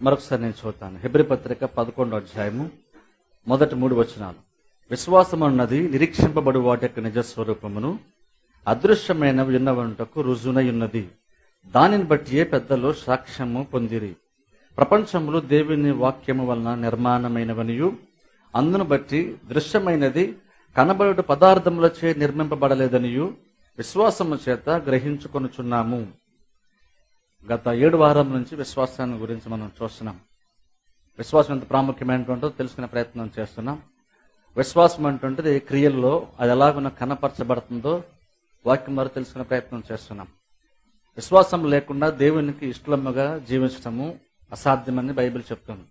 మరొకసారి నేను చూస్తాను. హెబ్రీ పత్రిక 11వ అధ్యాయము మొదటి 3 వచనాలు. విశ్వాసం అన్నది నిరీక్షింపబడు వాటి యొక్క నిజస్వరూపమును అదృశ్యమైనవి ఉన్నవంటకు రుజునై ఉన్నది. దానిని బట్టియే పెద్దలు సాక్ష్యము పొందిరి. ప్రపంచములు దేవుని వాక్యము వలన నిర్మాణమైనవనియు అందును బట్టి దృశ్యమైనది కనబడు పదార్థములచే నిర్మింపబడలేదనియు విశ్వాసము చేత గ్రహించుకొనుచున్నాము. గత 7 వారం నుంచి విశ్వాసాన్ని గురించి మనం చూస్తున్నాం. విశ్వాసం ఎంత ప్రాముఖ్యమైనటువంటిదో తెలుసుకునే ప్రయత్నం చేస్తున్నాం. విశ్వాసం అంటుంటే క్రియల్లో అది ఎలాగున కనపరచబడుతుందో వాక్యం ద్వారా తెలుసుకునే ప్రయత్నం చేస్తున్నాం. విశ్వాసం లేకుండా దేవునికి ఇష్టముగా జీవించడము అసాధ్యమని బైబిల్ చెప్తుంది.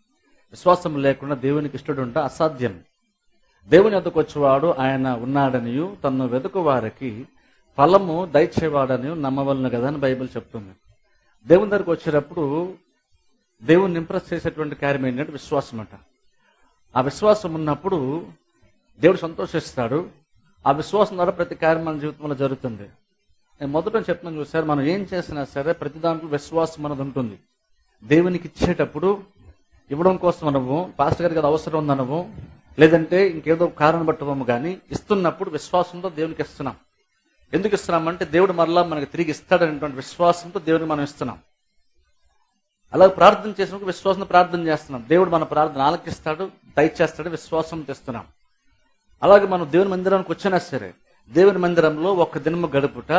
విశ్వాసం లేకుండా దేవునికి ఇష్టడు ఉంటే అసాధ్యం. దేవుని వద్దకు వచ్చేవాడు ఆయన ఉన్నాడనియు తను వెతుకు వారికి ఫలము దయచేవాడని నమ్మవలను కదా అని బైబిల్ చెప్తుంది. దేవుని దగ్గరకు వచ్చేటప్పుడు దేవుని ఇంప్రెస్ చేసేటువంటి కార్యం ఏంటంటే విశ్వాసం అంట. ఆ విశ్వాసం ఉన్నప్పుడు దేవుడు సంతోషిస్తాడు. ఆ విశ్వాసం ద్వారా ప్రతి కార్యం మన జీవితంలో జరుగుతుంది. నేను మొదట చెప్తున్నాను చూసారు, మనం ఏం చేసినా సరే ప్రతి దాంట్లో విశ్వాసం అనేది ఉంటుంది. దేవునికి ఇచ్చేటప్పుడు ఇవ్వడం కోసం అనము, పాస్టర్ గారికి అది అవసరం ఉందనము, లేదంటే ఇంకేదో కారణం పట్టవము, కానీ ఇస్తున్నప్పుడు విశ్వాసంతో దేవునికి ఇస్తున్నాం. ఎందుకు ఇస్తున్నామంటే దేవుడు మరలా మనకి తిరిగి ఇస్తాడనేటువంటి విశ్వాసంతో దేవుడిని మనం ఇస్తున్నాం. అలాగే ప్రార్థన చేసినప్పుడు విశ్వాసంతో ప్రార్థన చేస్తున్నాం. దేవుడు మన ప్రార్థన ఆలకిస్తాడు, దయచేస్తాడు, విశ్వాసంతో ఇస్తున్నాం. అలాగే మనం దేవుని మందిరానికి వచ్చినా సరే దేవుని మందిరంలో 1 దినము గడుపుట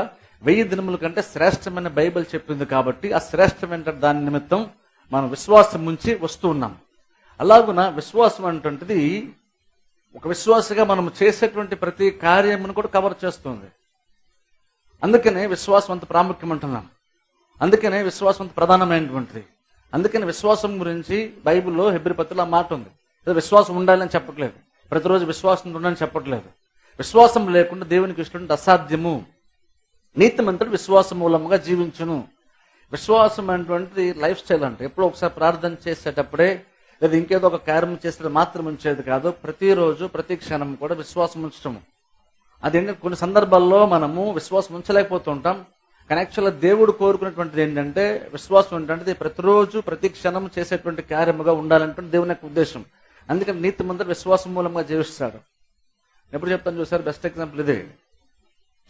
1000 దినముల కంటే శ్రేష్టమైన బైబిల్ చెప్పింది కాబట్టి ఆ శ్రేష్టమైన దాని నిమిత్తం మనం విశ్వాసం ఉంచి వస్తూ ఉన్నాం. అలాగున విశ్వాసం అంటుంటిది ఒక విశ్వాసగా మనం చేసేటువంటి ప్రతి కార్యమును కూడా కవర్ చేస్తుంది. అందుకనే విశ్వాసం అంత ప్రాముఖ్యం అంటున్నాం. అందుకనే విశ్వాసం అంత ప్రధానమైనటువంటిది. అందుకని విశ్వాసం గురించి బైబిల్లో హెబ్రీ పత్రికలో మాట ఉంది. విశ్వాసం ఉండాలని చెప్పట్లేదు, ప్రతిరోజు విశ్వాసం ఉండాలని చెప్పట్లేదు. విశ్వాసం లేకుండా దేవునికి ఇష్టం అసాధ్యము. నీతిమంతుడు విశ్వాసం మూలముగా జీవించును. విశ్వాసం అనేటువంటిది లైఫ్ స్టైల్ అంటే ఎప్పుడో ఒకసారి ప్రార్థన చేసేటప్పుడే లేదా ఇంకేదో ఒక కార్యం చేసేది మాత్రం ఉంచేది కాదు. ప్రతిరోజు ప్రతి క్షణం కూడా విశ్వాసం ఉంచటము. అదేంటంటే కొన్ని సందర్భాల్లో మనము విశ్వాసం ఉంచలేకపోతూ ఉంటాం. కానీ యాక్చువల్గా దేవుడు కోరుకునేటువంటిది ఏంటంటే విశ్వాసం ఏంటంటే ప్రతిరోజు ప్రతి క్షణం చేసేటువంటి కార్యముగా ఉండాలంటే దేవుని యొక్క ఉద్దేశం. అందుకని నీతిమంతుడు విశ్వాసం మూలంగా జీవిస్తాడు. ఎప్పుడు చెప్తాను చూసారు, బెస్ట్ ఎగ్జాంపుల్ ఇదే.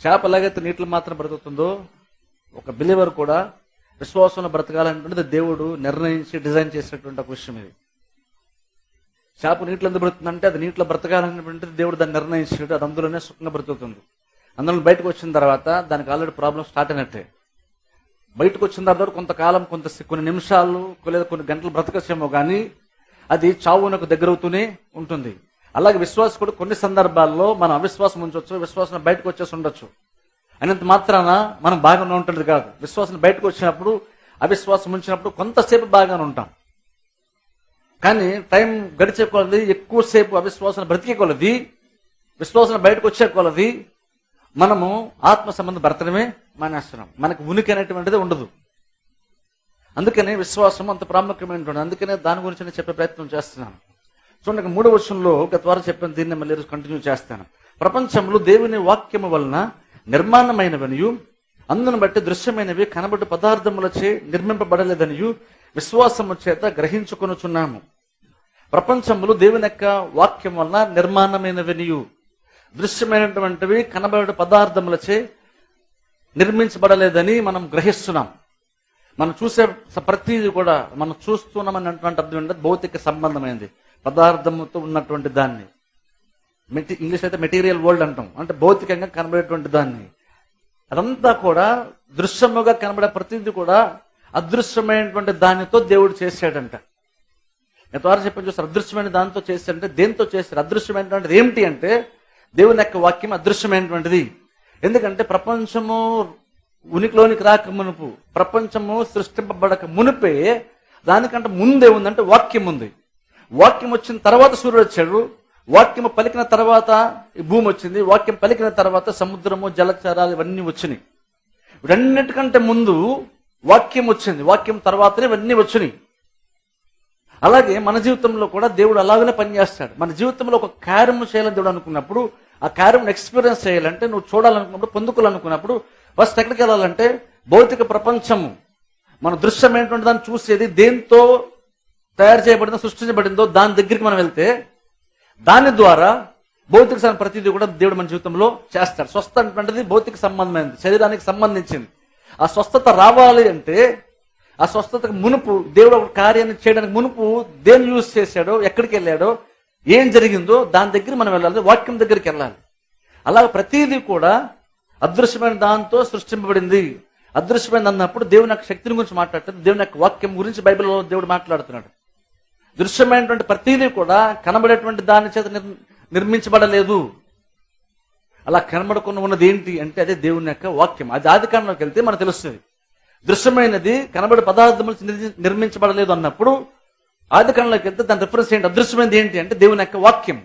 చేప ఎలాగైతే నీటిలో మాత్రం బ్రతుకుతుందో ఒక బిలీవర్ కూడా విశ్వాసంలో బ్రతకాలంటే దేవుడు నిర్ణయించి డిజైన్ చేసినటువంటి ఒక విషయం ఇది. చేప నీటిలో ఎందుకు బ్రతుకుతుందంటే అది నీటిలో బ్రతకాలనేటువంటి దేవుడు దాన్ని నిర్ణయించాడు. అది అందులోనే సుఖంగా బ్రతుకుతుంది. అందులో బయటకు వచ్చిన తర్వాత దానికి ఆల్రెడీ ప్రాబ్లం స్టార్ట్ అయినట్టే. బయటకు వచ్చిన తర్వాత కొంతకాలం కొన్ని నిమిషాలు లేదా కొన్ని గంటలు బ్రతకచ్చేమో కానీ అది చావునకు దగ్గరవుతూనే ఉంటుంది. అలాగే విశ్వాసం కూడా కొన్ని సందర్భాల్లో మనం అవిశ్వాసం ఉంచవచ్చు, విశ్వాసం బయటకు వచ్చేసి ఉండొచ్చు. అయినంత మాత్రాన మనం బాగానే ఉంటుంది కాదు. విశ్వాసం బయటకు వచ్చినప్పుడు అవిశ్వాసం ఉంచినప్పుడు కొంతసేపు బాగానే ఉంటాం. కానీ టైం గడిచే కొలది ఎక్కువసేపు అవిశ్వాసం బ్రతికే కొలది, విశ్వాసం బయటకు వచ్చే కొలది మనము ఆత్మ సంబంధం బ్రతకడమే మానేస్తున్నాం. మనకు ఉనికి అనేటువంటిది ఉండదు. అందుకనే విశ్వాసం అంత ప్రాముఖ్యమైనటువంటి. అందుకనే దాని గురించి నేను చెప్పే ప్రయత్నం చేస్తున్నాను. చూడండి, 3వ వచనంలో గత వారం చెప్పిన దీన్ని మళ్ళీ కంటిన్యూ చేస్తాను. ప్రపంచంలో దేవుని వాక్యము వలన నిర్మాణమైనవనియు అందును బట్టి దృశ్యమైనవి కనబడు పదార్థములచే నిర్మింపబడలేదనియు విశ్వాసము చేత గ్రహించుకొనుచున్నాము. ప్రపంచములు దేవుని యొక్క వాక్యం వలన నిర్మాణమైనవనియు దృశ్యమైనటువంటివి కనబడు పదార్థములచే నిర్మించబడలేదని మనం గ్రహిస్తున్నాం. మనం చూసే ప్రతిదీ కూడా మనం చూస్తున్నామన్నటువంటి అర్థం ఏంటంటే భౌతిక సంబంధమైనది, పదార్థముతో ఉన్నటువంటి దాన్ని. ఇంగ్లీష్ అయితే మెటీరియల్ వరల్డ్ అంటాం, అంటే భౌతికంగా కనబడేటువంటి దాన్ని. అదంతా కూడా దృశ్యముగా కనబడే ప్రతిదీ కూడా అదృశ్యమైనటువంటి దానితో దేవుడు చేశాడంట. ఎంతవరకు చెప్పని చూస్తారు, అదృశ్యమైన దానితో చేశాడంటే దేంతో చేశాడు? అదృశ్యమైనటువంటిది ఏమిటి అంటే దేవుని యొక్క వాక్యం అదృశ్యమైనటువంటిది. ఎందుకంటే ప్రపంచము ఉనికిలోనికి రాక మునుపు, ప్రపంచము సృష్టింపబడక మునిపే దానికంటే ముందే ఉందంటే వాక్యం ఉంది. వాక్యం వచ్చిన తర్వాత సూర్యుడు వచ్చాడు. వాక్యము పలికిన తర్వాత ఈ భూమి వచ్చింది. వాక్యం పలికిన తర్వాత సముద్రము, జలచరాలు ఇవన్నీ వచ్చినాయి. వీటన్నిటికంటే ముందు వాక్యం వచ్చింది. వాక్యం తర్వాతనే ఇవన్నీ వచ్చినాయి. అలాగే మన జీవితంలో కూడా దేవుడు అలాగనే పనిచేస్తాడు. మన జీవితంలో ఒక కార్యము చేయాలని దేవుడు అనుకున్నప్పుడు, ఆ కార్యం ఎక్స్పీరియన్స్ చేయాలంటే, నువ్వు చూడాలనుకున్నప్పుడు, పొందుకోవాలనుకున్నప్పుడు ఫస్ట్ ఎక్కడికి వెళ్ళాలంటే భౌతిక ప్రపంచము. మన దృశ్యమైనటువంటి దాన్ని చూసేది దేంతో తయారు చేయబడిందో సృష్టించబడిందో దాని దగ్గరికి మనం వెళ్తే దాని ద్వారా భౌతిక ప్రతిదీ కూడా దేవుడు మన జీవితంలో చేస్తాడు. స్వస్థ అంటే భౌతిక సంబంధమైనది, శరీరానికి సంబంధించింది. ఆ స్వస్థత రావాలి అంటే ఆ స్వస్థతకు మునుపు దేవుడు ఒక కార్యాన్ని చేయడానికి మునుపు దేన్ని యూజ్ చేశాడో, ఎక్కడికి వెళ్ళాడో, ఏం జరిగిందో దాని దగ్గర మనం వెళ్ళాలి, వాక్యం దగ్గరికి వెళ్ళాలి. అలాగే ప్రతిదీ కూడా అదృశ్యమైన దాంతో సృష్టింపబడింది. అదృశ్యమైనది అన్నప్పుడు దేవుని యొక్క శక్తిని గురించి మాట్లాడుతుంది, దేవుని యొక్క వాక్యం గురించి బైబిల్లో దేవుడు మాట్లాడుతున్నాడు. దృశ్యమైనటువంటి ప్రతిదీ కూడా కనబడేటువంటి దాని చేత నిర్మించబడలేదు. అలా కనబడకుండా ఉన్నది ఏంటి అంటే అదే దేవుని యొక్క వాక్యం. అది ఆదికాండంలోకి వెళ్తే మనకు తెలుస్తుంది. దృశ్యమైనది కనబడే పదార్థములు నిర్మించబడలేదు అన్నప్పుడు ఆదికాండంలోకి వెళ్తే దాని రిఫరెన్స్ ఏంటి? అదృశ్యమైనది ఏంటి అంటే దేవుని యొక్క వాక్యం.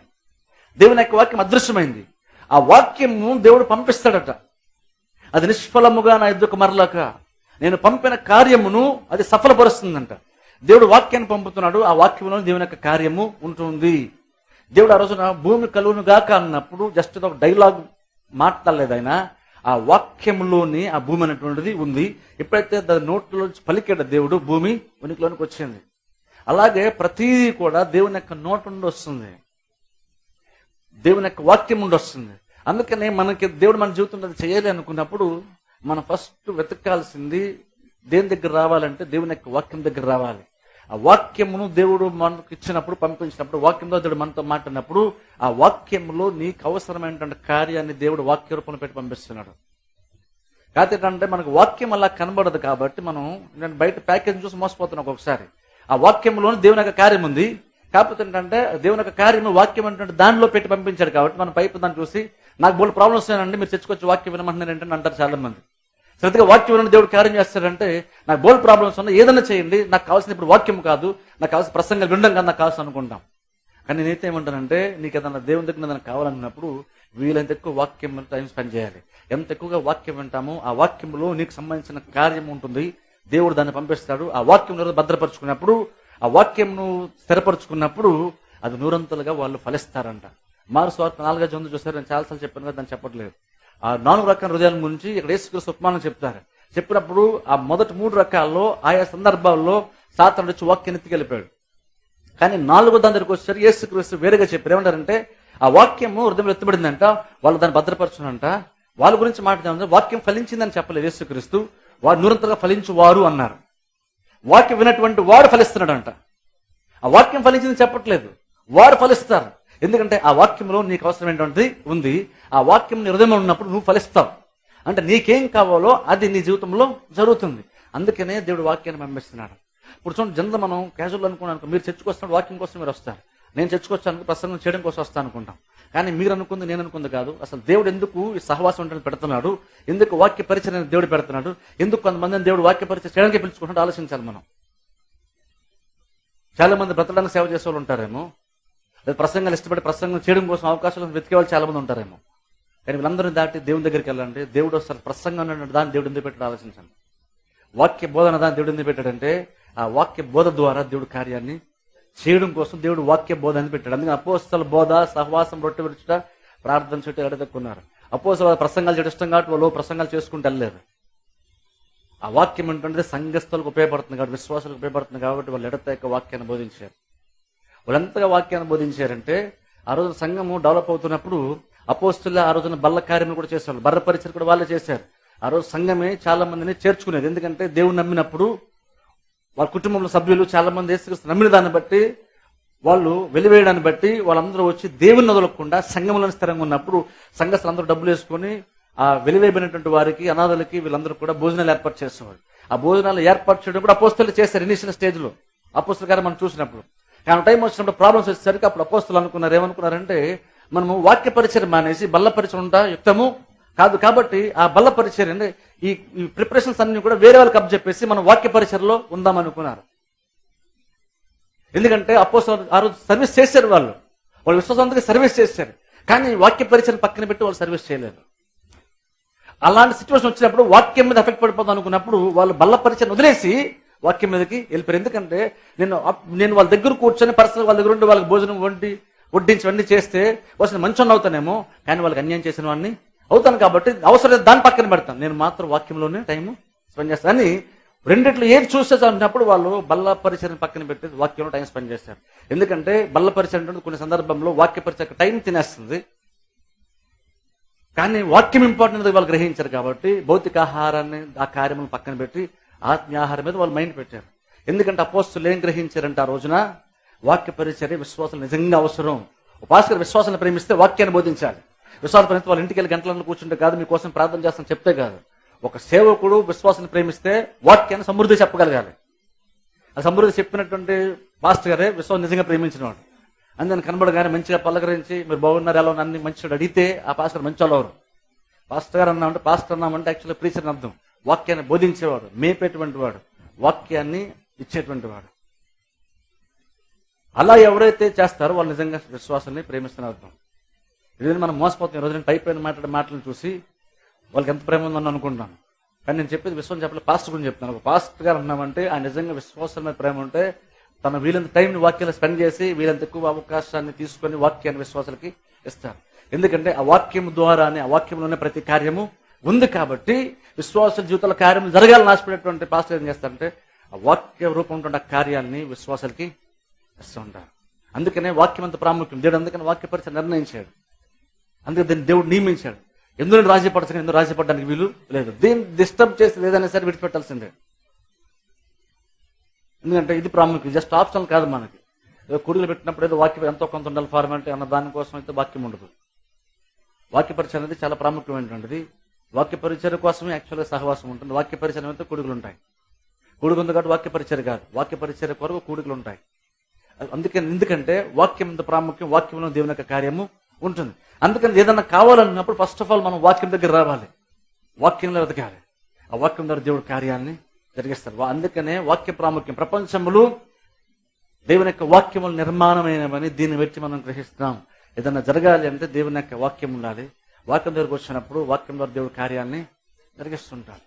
దేవుని యొక్క వాక్యం అదృశ్యమైంది. ఆ వాక్యము దేవుడు పంపిస్తాడట. అది నిష్ఫలముగా నా ఎద్దుకు మరలక నేను పంపిన కార్యమును అది సఫలపరుస్తుందంట. దేవుడు వాక్యాన్ని పంపుతున్నాడు, ఆ వాక్యంలో దేవుని యొక్క కార్యము ఉంటుంది. దేవుడు ఆ రోజున భూమి కలుగును గాక అన్నప్పుడు జస్ట్ ఒక డైలాగ్ మాట్లాడలేదు ఆయన. ఆ వాక్యంలోని ఆ భూమి అనేటువంటిది ఉంది. ఎప్పుడైతే దాని నోట్లో పలికాడు దేవుడు, భూమి ఉనికిలోనికి వచ్చింది. అలాగే ప్రతిదీ కూడా దేవుని యొక్క నోటు నుండి వస్తుంది, దేవుని యొక్క వాక్యం నుండి వస్తుంది. అందుకనే మనకి దేవుడు మన జీవితంలో చేయాలి అనుకున్నప్పుడు మనం ఫస్ట్ వెతకాల్సింది దేని దగ్గర రావాలంటే దేవుని యొక్క వాక్యం దగ్గర రావాలి. ఆ వాక్యమును దేవుడు మనకు ఇచ్చినప్పుడు, పంపించినప్పుడు, వాక్యంలో దేవుడు మనతో మాట్లాడినప్పుడు ఆ వాక్యంలో నీకు అవసరమైనటువంటి కార్యాన్ని దేవుడు వాక్య రూపంలో పెట్టి పంపిస్తున్నాడు. కాకపోతే ఏంటంటే మనకు వాక్యం అలా కనబడదు కాబట్టి మనం బయట ప్యాకేజ్ చూసి మోసపోతున్నాం ఒక్కొక్కసారి. ఆ వాక్యంలోనే దేవుని యొక్క కార్యం ఉంది. కాకపోతే ఏంటంటే దేవుని యొక్క కార్యము వాక్యం అంటే దానిలో పెట్టి పంపించాడు కాబట్టి మనం పైపు దాన్ని చూసి నాకు బోల్ ప్రాబ్లమ్స్ వస్తాయండి, మీరు తెచ్చుకొచ్చి వాక్యం వినమంటున్నారు ఏంటంటే అంటారు చాలా మంది. శ్రద్ధగా వాక్యం విన దేవుడు కార్యం చేస్తాడంటే నాకు బోల్ ప్రాబ్లమ్స్ ఉన్నాయి, ఏదైనా చేయండి, నాకు కావాల్సిన ఇప్పుడు వాక్యం కాదు, నాకు కావాల్సిన ప్రసంగాలు వినడం కాదు నాకు కావాల్సి అనుకుంటాం. కానీ నేనైతే ఏమంటానంటే నీకు ఏదన్నా దేవుని దగ్గర ఏదైనా కావాలన్నప్పుడు వీలైనంత ఎక్కువ వాక్యం టైం స్పెండ్ చేయాలి. ఎంత ఎక్కువగా వాక్యం వింటామో ఆ వాక్యంలో నీకు సంబంధించిన కార్యం ఉంటుంది. దేవుడు దాన్ని పంపిస్తాడు. ఆ వాక్యం భద్రపరుచుకున్నప్పుడు, ఆ వాక్యంను స్థిరపరుచుకున్నప్పుడు అది నూరంతలుగా వాళ్ళు ఫలిస్తారంట. మారు స్వార్థ 4 చూసారు, నేను చాలాసార్లు చెప్పాను కదా, దాన్ని చెప్పట్లేదు. ఆ 4 రకాల హృదయాల గురించి ఇక్కడ యేసుక్రీస్తు ఉపమానం చెప్తారు. చెప్పినప్పుడు ఆ మొదటి 3 రకాల్లో ఆయా సందర్భాల్లో సాతానుడు వచ్చి వాక్యాన్ని ఎత్తుకెళ్ళిపోయాడు. కానీ 4వ దాని దగ్గరికి వచ్చారు, యేసుక్రీస్తు వేరేగా చెప్పారు. ఏమంటారంటే ఆ వాక్యము హృదయంలో ఎత్తబడిందంట, వాళ్ళు దాన్ని భద్రపరచునంట. వాళ్ళ గురించి మాట్లాడాలంటే వాక్యం ఫలించిందని చెప్పలేదు యేసుక్రీస్తు, వారు నూరంతలుగా ఫలించువారు అన్నారు. వాక్యం వినటువంటి వాడు ఫలిస్తున్నాడంట. ఆ వాక్యం ఫలించింది చెప్పట్లేదు, వారు ఫలిస్తారు. ఎందుకంటే ఆ వాక్యంలో నీకు అవసరమైనటువంటిది ఉంది. ఆ వాక్యం నీ హృదయంలో ఉన్నప్పుడు నువ్వు ఫలిస్తావు. అంటే నీకేం కావాలో అది నీ జీవితంలో జరుగుతుంది. అందుకనే దేవుడు వాక్యాన్ని పంపిస్తున్నాడు. ఇప్పుడు చూడండి, జనరల్ మనం క్యాజువల్ అనుకున్నాను, మీరు చర్చకు వస్తున్నాడు వాక్యం కోసం మీరు వస్తారు, నేను చర్చకు వచ్చాను ప్రసంగం చేయడం కోసం వస్తాను అనుకుంటాం. కానీ మీరు అనుకుంది నేను అనుకుంది కాదు. అసలు దేవుడు ఎందుకు ఈ సహవాసం అంటే పెడుతున్నాడు, ఎందుకు వాక్య పరిచయం దేవుడు పెడుతున్నాడు, ఎందుకు కొంతమందిని దేవుడు వాక్య పరిచయం చేయడానికి పిలుచుకుంటాడు ఆలోచించాలి మనం. చాలా మంది బ్రతకడానికి సేవ చేసే వాళ్ళు ఉంటారేమో, లేదా ప్రసంగాలు ఇష్టపడి ప్రసంగం చేయడం కోసం అవకాశాలు వెతికే వాళ్ళు చాలా మంది ఉంటారేమో. కానీ వీళ్ళందరినీ దాటి దేవుని దగ్గరికి వెళ్ళాలంటే దేవుడు అసలు ప్రసంగం దాన్ని దేవుడు ఎందుకు పెట్టాడు ఆలోచించండి. వాక్య బోధన దాన్ని దేవుడు ఎందుకు పెట్టాడంటే ఆ వాక్య బోధ ద్వారా దేవుడు కార్యాన్ని చేయడం కోసం దేవుడు వాక్య బోధ అని పెట్టాడు. అందుకని అపోస్తల బోధ, సహవాసం, రొట్టె విరుచుట, ప్రార్థన చుట్టూ ఎడదక్కున్నారు. అపోస్తల ప్రసంగాలు చేయడం ఇష్టం కాబట్టి వాళ్ళు ప్రసంగాలు చేసుకుంటూ వెళ్ళలేదు. ఆ వాక్యం ఏంటంటే సంఘస్థులకు ఉపయోగపడుతుంది కాబట్టి, విశ్వాసాలకు ఉపయోగపడుతుంది కాబట్టి వాళ్ళు ఎడత యొక్క వాక్యాన్ని బోధించారు. వాళ్ళు ఎంతగా వాక్యాన్ని బోధించారంటే ఆ రోజు సంఘము డెవలప్ అవుతున్నప్పుడు అపోస్తులు ఆ రోజున బల్ల కార్యములు కూడా చేసేవాళ్ళు, బర్ర పరిచయం కూడా వాళ్ళే చేశారు. ఆ రోజు సంఘమే చాలా మందిని చేర్చుకునేది. ఎందుకంటే దేవుని నమ్మినప్పుడు వాళ్ళ కుటుంబంలో సభ్యులు చాలా మంది యేసుక్రీస్తు నమ్మిన దాన్ని బట్టి, వాళ్ళు వెలివేయడాన్ని బట్టి వాళ్ళందరూ వచ్చి దేవుని వదలకుండా సంఘంలో స్థిరంగా ఉన్నప్పుడు సంఘస్థులు అందరూ డబ్బులు వేసుకొని ఆ వెలివేయబడినటువంటి వారికి, అనాథలకి వీళ్ళందరూ కూడా భోజనాలు ఏర్పాటు చేసేవాళ్ళు. ఆ భోజనాలు ఏర్పాటు చేయడం కూడా అపోస్తులు చేశారు ఇనిషియల్ స్టేజ్ లో. అపోస్తుల గారు మనం చూసినప్పుడు కానీ టైం వచ్చినప్పుడు ప్రాబ్లమ్స్ వచ్చేసరికి అప్పుడు అపోస్తులు అనుకున్నారు, ఏమనుకున్నారంటే మనము వాక్య పరిచయం మానేసి బల్ల పరిచయం ఉంటా యుక్తము కాదు కాబట్టి ఆ బల్ల పరిచయం అంటే ఈ ప్రిపరేషన్స్ అన్ని కూడా వేరే వాళ్ళకి అప్పచెప్పేసి మనం వాక్య పరిచయలో ఉందామనుకున్నారు. ఎందుకంటే అపోస్తులు ఆ రోజు సర్వీస్ చేశారు, వాళ్ళు విశ్వాసంతో సర్వీస్ చేశారు. కానీ వాక్య పరిచయం పక్కన పెట్టి వాళ్ళు సర్వీస్ చేయలేదు. అలాంటి సిచ్యువేషన్ వచ్చినప్పుడు వాక్యం మీద ఎఫెక్ట్ పడిపోతాం అనుకున్నప్పుడు వాళ్ళు బల్ల పరిచయం వదిలేసి వాక్యం మీదకి వెళ్ళిపోయారు. ఎందుకంటే నేను వాళ్ళ దగ్గర కూర్చొని పర్సనల్ వాళ్ళ దగ్గర ఉండి వాళ్ళకి భోజనం వడ్డించి అన్ని చేస్తే వచ్చిన మంచి అవుతానేమో, కానీ వాళ్ళకి అన్యాయం చేసిన వాడిని అవుతాను కాబట్టి అవసరం దాన్ని పక్కన పెడతాను, నేను మాత్రం వాక్యంలోనే టైం స్పెండ్ చేస్తాను అని రెండిట్లో ఏది చూస్తే చాలినప్పుడు వాళ్ళు బల్ల పరిచయం పక్కన పెట్టి వాక్యంలో టైం స్పెండ్ చేస్తారు. ఎందుకంటే బల్ల పరిచయం అంటే కొన్ని సందర్భంలో వాక్య పరిచయం టైం తినేస్తుంది. కానీ వాక్యం ఇంపార్టెంట్ వాళ్ళు గ్రహించారు కాబట్టి భౌతిక ఆహారాన్ని ఆ కార్యములను పక్కన పెట్టి ఆత్మీయ ఆహారం మీద వాళ్ళు మైండ్ పెట్టారు. ఎందుకంటే అపోస్తులు ఏం గ్రహించారంటే ఆ రోజున వాక్య పరిచర్య విశ్వాసం నిజంగా అవసరం. పాస్టర్ విశ్వాసాన్ని ప్రేమిస్తే వాక్యాన్ని బోధించాలి. విశ్వాసం ప్రేమిస్తే వాళ్ళ ఇంటికి వెళ్ళి గంటలను కూర్చుంటే కాదు, మీకోసం ప్రార్థన చేస్తాను చెప్తే కాదు. ఒక సేవకుడు విశ్వాసాన్ని ప్రేమిస్తే వాక్యాన్ని సమృద్ధి చెప్పగలగాలి. ఆ సమృద్ధి చెప్పినటువంటి పాస్టర్ గారే విశ్వాసం నిజంగా ప్రేమించిన వాడు. అందుకని కనబడగానే మంచిగా పలకరించి మీరు బాగున్నారు ఎలా అన్ని మంచిగా అడిగితే ఆ పాస్టర్ మంచి వాళ్ళు. పాస్టర్ గారు అన్నామంటే పాస్టర్ అన్నామంటే యాక్చువల్గా ప్రీచర్ అర్థం. వాక్యాన్ని బోధించేవాడు, మేపేటువంటి వాడు, వాక్యాన్ని ఇచ్చేటువంటి వాడు. అలా ఎవరైతే చేస్తారో వాళ్ళు నిజంగా విశ్వాసాన్ని ప్రేమిస్తున్న అర్థం. ఈరోజు మనం మోసపోతాం. ఈరోజు నేను పైపైన మాట్లాడే మాటలను చూసి వాళ్ళకి ఎంత ప్రేమ ఉందని అనుకుంటున్నాను. కానీ నేను చెప్పేది విశ్వాసం చెప్పలేదు, పాస్టర్ గురించి చెప్తున్నాను. ఒక పాస్టర్ గారు అన్నామంటే ఆయన నిజంగా విశ్వాసం మీద ప్రేమ ఉంటే తన వీలంత టైంని వాక్యాలు స్పెండ్ చేసి వీలంత ఎక్కువ అవకాశాన్ని తీసుకొని వాక్యాన్ని విశ్వాసాలకి ఇస్తారు. ఎందుకంటే ఆ వాక్యం ద్వారానే, ఆ వాక్యంలోనే ప్రతి కార్యము ఉంది కాబట్టి విశ్వాస జీవితాల కార్యము జరగాలని ఆశపడేటువంటి పాస్టర్ ఏం చేస్తారంటే ఆ వాక్య రూపం ఉంటుండే ఆ కార్యాలని విశ్వాసాలకి ఇస్తూ ఉంటారు. అందుకనే వాక్యం అంత ప్రాముఖ్యం. దేవుడు అందుకని వాక్య పరిచయం నిర్ణయించాడు. అందుకే దీన్ని దేవుడు నియమించాడు. ఎందుకు రాజీపడతాను, ఎందుకు రాజీపడడానికి వీలు లేదు. దీన్ని డిస్టర్బ్ చేసి ఏదైనా సరే విడిచిపెట్టాల్సిందే. ఎందుకంటే ఇది ప్రాముఖ్యం, జస్ట్ ఆప్షనల్ కాదు. మనకి ఏదో కుడుగులు పెట్టినప్పుడు ఏదో వాక్యం ఎంతో కొంత ఉండాలి ఫార్మాలిటీ అన్న దానికోసం అయితే వాక్యం ఉండదు. వాక్య పరిచయం అనేది చాలా ప్రాముఖ్యమైనటువంటిది. వాక్య పరిచయం కోసమే యాక్చువల్గా సహవాసం ఉంటుంది. వాక్య పరిచయం అయితే కూడుగులు ఉంటాయి. కూడుగు ఉంది కాబట్టి వాక్య పరిచయం కాదు, వాక్య పరిచయం కొరకు కూడుగులు ఉంటాయి. ఎందుకంటే వాక్యం ఎంత ప్రాముఖ్యం, వాక్యంలో దేవుని యొక్క కార్యము ఉంటుంది. అందుకని ఏదన్నా కావాలన్నప్పుడు ఫస్ట్ ఆఫ్ ఆల్ మనం వాక్యం దగ్గర రావాలి, వాక్యంలో వెతకాలి. ఆ వాక్యం ద్వారా దేవుడి కార్యాన్ని జరిగిస్తారు. అందుకనే వాక్య ప్రాముఖ్యం. ప్రపంచములు దేవుని యొక్క వాక్యములు నిర్మాణమైనవని దీన్ని బట్టి మనం గ్రహిస్తున్నాం. ఏదన్నా జరగాలి అంటే దేవుని యొక్క వాక్యం ఉండాలి. వాక్యం దగ్గరకు వచ్చినప్పుడు వాక్యం ద్వారా దేవుడి కార్యాన్ని జరిగిస్తుంటారు.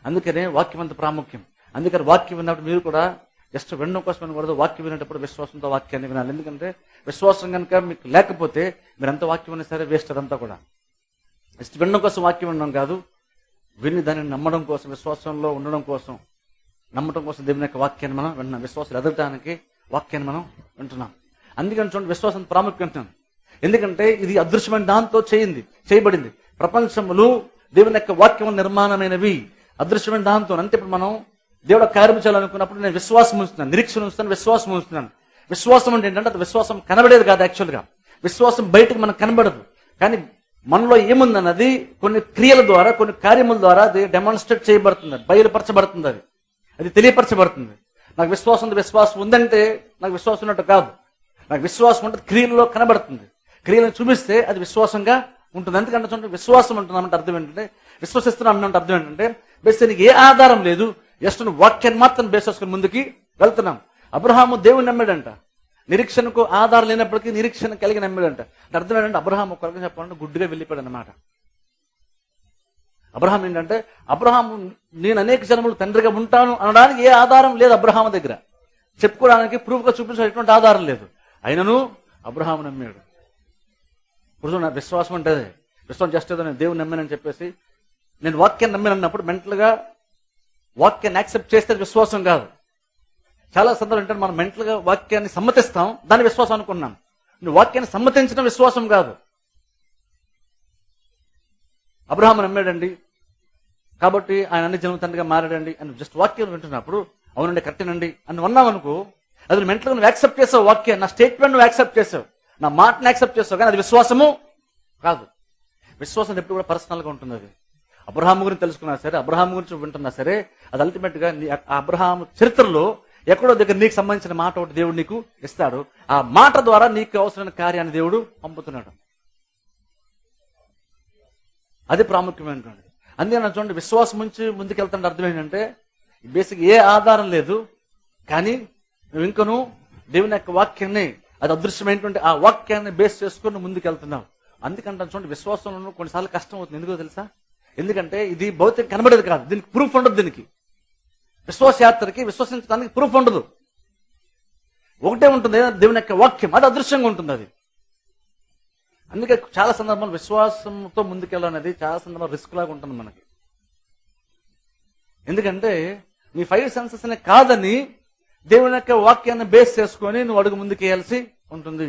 అందుకనే వాక్యం అంత ప్రాముఖ్యం. అందుకని వాక్యం విన్నప్పుడు మీరు కూడా జస్ట్ వినడం కోసం వినకూడదు. వాక్యం వినేటప్పుడు విశ్వాసంతో వాక్యాన్ని వినాలి. ఎందుకంటే విశ్వాసం కనుక మీకు లేకపోతే మీరు ఎంత వాక్యం అయినా సరే వేస్ట్. అదంతా కూడా జస్ట్ వినడం కోసం వాక్యం వినడం కాదు, విని దాన్ని నమ్మడం కోసం, విశ్వాసంలో ఉండడం కోసం, నమ్మడం కోసం దేవుని యొక్క వాక్యాన్ని మనం విన్నాం. విశ్వాసాలు ఎదగటానికి వాక్యాన్ని మనం వింటున్నాం. అందుకని చూడండి విశ్వాసం ప్రాముఖ్యం. ఎందుకంటే ఇది అదృశ్యమైన దాంతో చేయబడింది. ప్రపంచములు దేవుని యొక్క వాక్యం నిర్మాణమైనవి అదృశ్యమైన దాంతో. అంటే ఇప్పుడు మనం దేవుడు కార్యం చేయాలనుకున్నప్పుడు నేను విశ్వాసం ఉంచుతున్నాను, నిరీక్షణ ఉంచుతాను, విశ్వాసం ఉంచుతున్నాను. విశ్వాసం అంటే ఏంటంటే అది విశ్వాసం కనబడేది కాదు. యాక్చువల్గా విశ్వాసం బయటకు మనకు కనబడదు, కానీ మనలో ఏముందన్నది కొన్ని క్రియల ద్వారా, కొన్ని కార్యముల ద్వారా అది డెమాన్స్ట్రేట్ చేయబడుతుంది, బయలుపరచబడుతుంది, అది తెలియపరచబడుతుంది. నాకు విశ్వాసం ఉందంటే నాకు విశ్వాసం ఉన్నట్టు కాదు. నాకు విశ్వాసం అంటే క్రియల్లో కనబడుతుంది. క్రియలను చూపిస్తే అది విశ్వాసంగా ఉంటుంది. ఎందుకంటే చూడండి విశ్వాసం ఉంటున్నామంటే అర్థం ఏంటంటే, విశ్వసిస్తున్నాం అంటే అర్థం ఏంటంటే బేస్ నీకు ఏ ఆధారం లేదు, జస్ట్ నువ్వు వాక్యాన్ని మాత్రం బేస్ చేసుకుని ముందుకి వెళ్తున్నాం. అబ్రహాము దేవుని నమ్మాడంట, నిరీక్షణకు ఆధారం లేనప్పటికీ నిరీక్షణ కలిగి నమ్మాడంట. అర్థం ఏంటంటే అబ్రహాం ఒక్కరికి చెప్పాలంటే గుడ్డిగా వెళ్ళిపోయాడు అన్నమాట. అబ్రహాం ఏంటంటే నేను అనేక జనములు తండ్రిగా ఉంటాను అనడానికి ఏ ఆధారం లేదు అబ్రహాం దగ్గర. చెప్పుకోవడానికి ప్రూఫ్గా చూపించేటువంటి ఆధారం లేదు. అయినను అబ్రహాము నమ్మాడు. ఇప్పుడు నా విశ్వాసం అంటే విశ్వాసం జస్ట్ ఏదో నేను దేవుని నమ్మానని చెప్పేసి నేను వాక్యాన్ని నమ్మానన్నప్పుడు మెంటల్గా వాక్యాన్ని యాక్సెప్ట్ చేస్తే విశ్వాసం కాదు. చాలా సందర్భాలు అంటే మనం మెంటల్గా వాక్యాన్ని సమ్మతిస్తాం, దాన్ని విశ్వాసం అనుకున్నాం. నువ్వు వాక్యాన్ని సమ్మతించడం విశ్వాసం కాదు. అబ్రహాము నమ్మాడండి కాబట్టి ఆయన అన్ని జన్మ తండ్రిగా మారాడండి అని జస్ట్ వాక్యం వింటున్నప్పుడు అవునండి కరెక్టేనండి అని అన్నావు అనుకో, అది మెంటల్గా నువ్వు యాక్సెప్ట్ చేసావు. వాక్యాన్ని, నా స్టేట్మెంట్ నువ్వు యాక్సెప్ట్ చేసావు, నా మాటని యాక్సెప్ట్ చేసావు, కానీ అది విశ్వాసము కాదు. విశ్వాసం ఎప్పుడు కూడా పర్సనల్గా ఉంటుంది. అది అబ్రహాము గురించి తెలుసుకున్నా సరే, అబ్రహాము గురించి వింటున్నా సరే, అది అల్టిమేట్ గా అబ్రహాము చరిత్రలో ఎక్కడో దగ్గర నీకు సంబంధించిన మాట ఒకటి దేవుడు నీకు ఇస్తాడు. ఆ మాట ద్వారా నీకు అవసరమైన కార్యాన్ని దేవుడు పంపుతున్నాడు. అది ప్రాముఖ్యమైనటువంటి. అందుకని చూడండి విశ్వాసం నుంచి ముందుకెళ్తుంటే అర్థం ఏంటంటే బేసిక్ ఏ ఆధారం లేదు, కానీ నువ్వు ఇంకను దేవుని యొక్క వాక్యాన్ని, అది అదృశ్యమైనటువంటి ఆ వాక్యాన్ని బేస్ చేసుకుని ముందుకెళ్తున్నావు. అందుకంటే చూడండి విశ్వాసంలో కొన్నిసార్లు కష్టం అవుతుంది. ఎందుకో తెలుసా? ఎందుకంటే ఇది భౌతిక కనబడేది కాదు, దీనికి ప్రూఫ్ ఉండదు. దీనికి విశ్వాసయాత్రకి విశ్వసించడానికి ప్రూఫ్ ఉండదు. ఒకటే ఉంటుంది దేవుని యొక్క వాక్యం, అది అదృశ్యంగా ఉంటుంది. అది అందుకే చాలా సందర్భాలు విశ్వాసంతో ముందుకెళ్ళనేది చాలా సందర్భాలు రిస్క్ లాగా ఉంటుంది మనకి. ఎందుకంటే నీ 5 సెన్సెస్ కాదని దేవుని యొక్క వాక్యాన్ని బేస్ చేసుకొని నువ్వు అడుగు ముందుకేయాల్సి ఉంటుంది.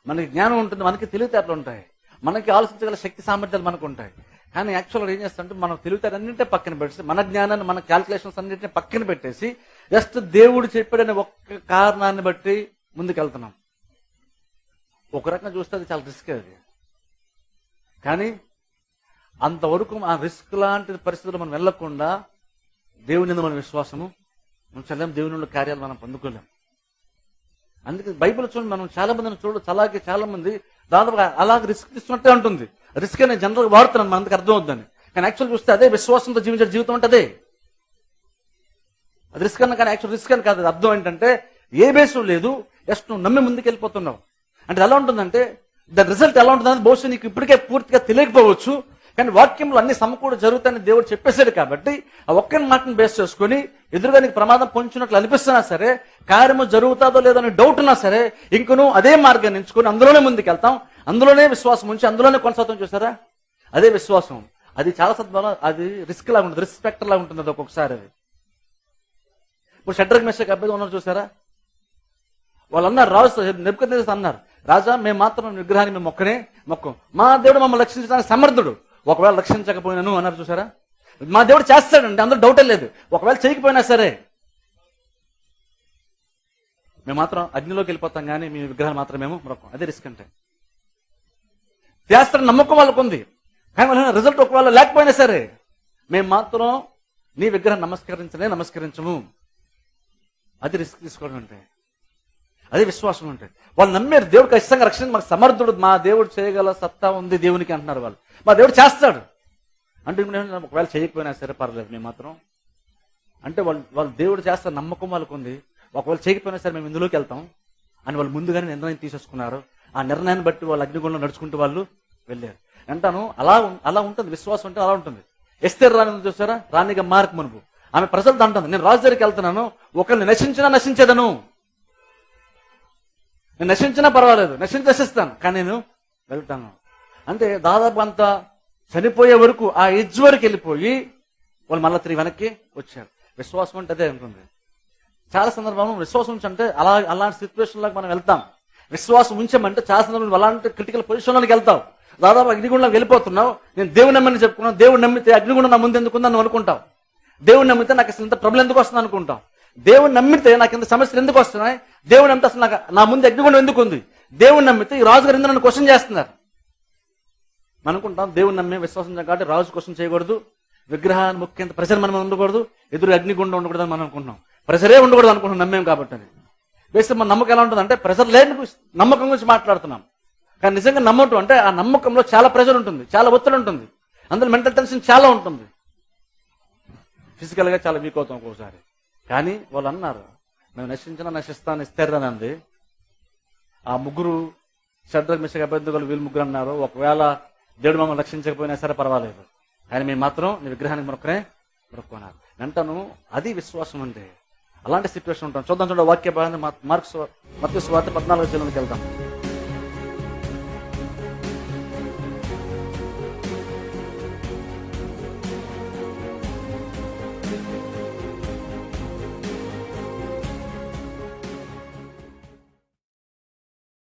మనకి జ్ఞానం ఉంటుంది, మనకి తెలివితేటలు ఉంటాయి, మనకి ఆలోచించగల శక్తి సామర్థ్యాలు మనకు ఉంటాయి. కానీ యాక్చువల్గా ఏం చేస్తామంటే మనం తెలివితేటలు అన్నింటినీ పక్కన పెట్టేసి, మన జ్ఞానాన్ని, మన క్యాల్కులేషన్స్ అన్నింటినీ పక్కన పెట్టేసి జస్ట్ దేవుడు చెప్పాడనే ఒక్క కారణాన్ని బట్టి ముందుకెళ్తున్నాం. ఒక రకంగా చూస్తే అది చాలా రిస్క్ అది. కానీ అంతవరకు ఆ రిస్క్ లాంటి పరిస్థితులు మనం వెళ్ళకుండా దేవుని మన విశ్వాసము ఉంచలేం, దేవుని కార్యాలు మనం పొందుకోలేం. అందుకే బైబిల్ చూడండి, మనం చాలా మందిని చూడవచ్చు, అలాగే చాలా మంది దాదాపుగా అలాగే రిస్క్ తీసుకున్నట్టే ఉంటుంది. రిస్క్ అనేది జనరల్గా వాడుతున్నాను, మన అందుకు అర్థం అవుతుందని. కానీ యాక్చువల్ చూస్తే అదే విశ్వాసంతో జీవించే జీవితం అంటే అదే. అది రిస్క్ అన్న, కానీ యాక్చువల్ రిస్క్ అని కాదు. అది అర్థం ఏంటంటే ఏ బేసు లేదు, జస్ట్ నువ్వు నమ్మి ముందుకు వెళ్ళిపోతున్నావు. అంటే ఎలా ఉంటుందంటే దాని రిజల్ట్ ఎలా ఉంటుందని బహుశా నీకు ఇప్పటికే పూర్తిగా తెలియకపోవచ్చు. కానీ వాక్యంలో అన్ని సమకూడ జరుగుతాయని దేవుడు చెప్పేశాడు కాబట్టి ఆ ఒక్కని మాటను బేస్ చేసుకుని ఎదురుగా నీకు ప్రమాదం పొంచినట్లు అనిపిస్తున్నా సరే, కార్యము జరుగుతుందో లేదో అని డౌట్ ఉన్నా సరే, ఇంక నువ్వు అదే మార్గాన్ని ఎంచుకొని అందులోనే ముందుకు వెళ్తాం, అందులోనే విశ్వాసం ఉంచి అందులోనే కొనసాగుతాం. చూసారా, అదే విశ్వాసం. అది చాలా సందర్భాల్లో అది రిస్క్ లాగా ఉంటుంది, రిస్క్ ఫ్యాక్టర్ లాగా ఉంటుంది. అది ఒక్కొక్కసారి అది. ఇప్పుడు షడ్రక్ మెషక్ అబ్బాయి ఉన్నారు చూసారా, వాళ్ళు అన్నారు, రాజు నెబుకద్నెజర్ అన్నారు, రాజా మేము మాత్రం విగ్రహాన్ని మేము మొక్కం, మా దేవుడు మమ్మల్ని రక్షించడానికి సమర్థుడు, ఒకవేళ రక్షించకపోయినాను అన్నారు. చూసారా, మా దేవుడు చేస్తాడండి, అందులో డౌటే లేదు. ఒకవేళ చేయకపోయినా సరే మేము మాత్రం అగ్నిలోకి వెళ్ళిపోతాం, కానీ మీ విగ్రహాలు మాత్రం మేము మొక్కం. అదే రిస్క్ అంటే. చేస్తాడని నమ్మకం వాళ్ళకు ఉంది, కానీ రిజల్ట్ ఒకవేళ లేకపోయినా సరే మేము మాత్రం నీ విగ్రహం నమస్కరించము. అది రిస్క్ తీసుకోవడం అంటే, అదే విశ్వాసం అంటే. వాళ్ళు నమ్మారు దేవుడు ఖచ్చితంగా రక్షణ మాకు సమర్థుడు, మా దేవుడు చేయగల సత్తా ఉంది దేవునికి అంటున్నారు వాళ్ళు. మా దేవుడు చేస్తాడు అంటే ఒకవేళ చేయకపోయినా సరే పర్లేదు మేము మాత్రం అంటే వాళ్ళు దేవుడు చేస్తా నమ్మకం వాళ్ళకు ఉంది. ఒకవేళ చేయకపోయినా సరే మేము ఇందులోకి వెళ్తాం అని వాళ్ళు ముందుగానే నిర్ణయం తీసేసుకున్నారు. ఆ నిర్ణయాన్ని బట్టి వాళ్ళు అగ్నిగుండంలో నడుచుకుంటూ వాళ్ళు వెళ్ళారు. అంటాను అలా ఉంటుంది విశ్వాసం అంటే, అలా ఉంటుంది. ఎస్తేరు రాని చూసారా, రాణిగా మార్క్ మునుపు ఆమె ప్రజలతో అంటుంది, నేను రాజు దగ్గరికి వెళ్తున్నాను, ఒకరిని నశించేదను, నేను నశించినా పర్వాలేదు, నశిస్తాను, కానీ నేను వెళ్తాను. అంటే దాదాపు అంతా చనిపోయే వరకు ఆ ఎడ్జ్ వరకు వెళ్ళిపోయి వాళ్ళు మళ్ళీ తిరిగి వెనక్కి వచ్చారు. విశ్వాసం అంటే అదే ఉంటుంది. చాలా సందర్భంలో విశ్వాసం ఉంచి అంటే అలాంటి సిచ్యువేషన్లోకి మనం వెళ్తాం. విశ్వాసం ఉంచామంటే చాలా సందర్భంలో అలాంటి క్రిటికల్ పొజిషన్లోకి వెళ్తావు. దాదాపు అగ్నిగుండంలోకి వెళ్ళిపోతున్నావు, నేను దేవుడు నమ్మని చెప్పుకున్నాను, దేవుడు నమ్మితే అగ్నిగుండం నా ముందు ఎందుకుందని నువ్వు అనుకుంటావు. దేవుడు నమ్మితే నాకు అసలు ఇంత ప్రాబ్లం ఎందుకు వస్తుంది అనుకుంటాం. దేవుడు నమ్మితే నాకు ఇంత సమస్యలు ఎందుకు వస్తున్నాయి, దేవుడు నమ్మితే అసలు నాకు నా ముందు అగ్నిగుండం ఎందుకు ఉంది, దేవుడు నమ్మితే ఈ రాజుగారు ఎందుకు నన్ను క్వశ్చన్ చేస్తున్నారు అనుకుంటాం. దేవుడు నమ్మే విశ్వాసం కాబట్టి రాజు క్వశ్చన్ చేయకూడదు, విగ్రహాన్ని ముఖ్యంత ప్రెషర్ మనం ఉండకూడదు, ఎదురు అగ్నిగుండం ఉండకూడదు అని మనం అనుకుంటున్నాం. ప్రెషరే ఉండకూడదు అనుకుంటున్నాం నమ్మేం కాబట్టి. అని వేస్తే మన నమ్మకం ఎలా ఉంటుంది అంటే ప్రెషర్ లేని నమ్మకం గురించి మాట్లాడుతున్నాం. కానీ నిజంగా నమ్మటం అంటే ఆ నమ్మకంలో చాలా ప్రెషర్ ఉంటుంది, చాలా ఒత్తిడి ఉంటుంది, అందులో మెంటల్ టెన్షన్ చాలా ఉంటుంది, ఫిజికల్ గా చాలా వీక్ అవుతాం ఒక్కోసారి. కానీ వాళ్ళు అన్నారు, మేము నశిస్తాను ఇస్తారని అంది. ఆ ముగ్గురు షడ్రక్ మెషక్ అబేద్నెగోలు వీళ్ళు ముగ్గురు అన్నారు, ఒకవేళ దేవుడు మమ్మల్ని రక్షించకపోయినా సరే పర్వాలేదు, కానీ మేము మాత్రం నీ విగ్రహానికి మొక్కున్నారు అంటాను. అది విశ్వాసం అంటే. అలాంటి సిచ్యువేషన్ ఉంటాం. చూద్దాం వాక్య భాగాన్ని మత్తయి సువార్త 14వ అధ్యాయంలోకి వెళ్దాం.